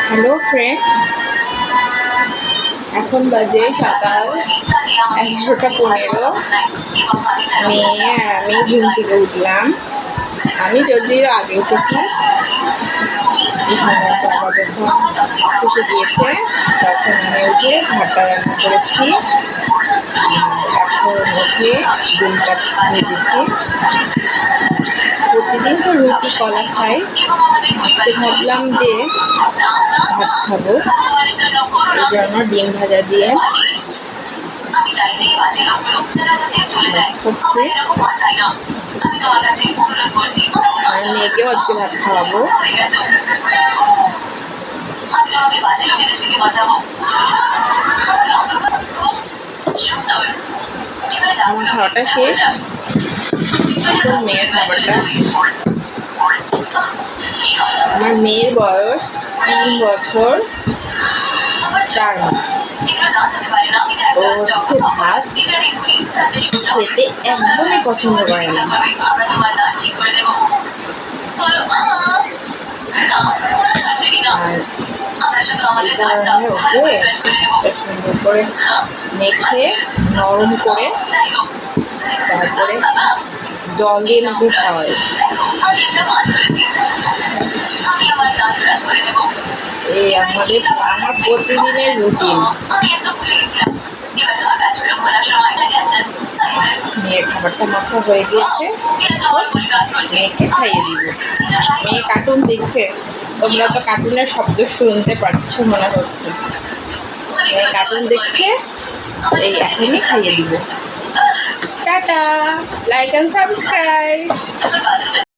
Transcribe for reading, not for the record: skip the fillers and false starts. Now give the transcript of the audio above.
Hello friends, এখন বাজে সকাল 11:15। মেয়ে আর আমি ঘুম থেকে উঠলাম। আমি যদিও আগে উঠেছি, বাবা যখন অফিসে গিয়েছে তখন আমি উঠে ভাতটা রান্না করেছি। এখন উঠে ডিমটা ভেজেছি। প্রতিদিন তো রুটি কলা খাই, আজকে ভাবলাম যে ভাত খাবো, এই জন্য ডিম ভাজা দিয়ে আর মেয়েকেও আজকে ভাত খাওয়াবো। আমার খাওয়াটা শেষ, মেয়ের খাবারটা। আমার মেয়ের বয়স 3 বছর 4 মাস। ও হচ্ছে ভাত খেতে একদমই পছন্দ করে না। আর ওকে সুন্দর করে মেখে নরম করে তারপরে জল দিয়ে নাকি খাওয়াই। এই আমার প্রতিদিনের রুটিন। মেয়ের খাবারটা মাখা হয়ে গিয়েছে, মেয়েকে খাইয়ে দিব। মেয়ে কার্টুন দেখছে, তোমরা তো কার্টুনের শব্দ শুনতে পাচ্ছ মনে হচ্ছে। মেয়ে কার্টুন দেখছে, এই এখনই খাইয়ে দিব। Tata, like and subscribe.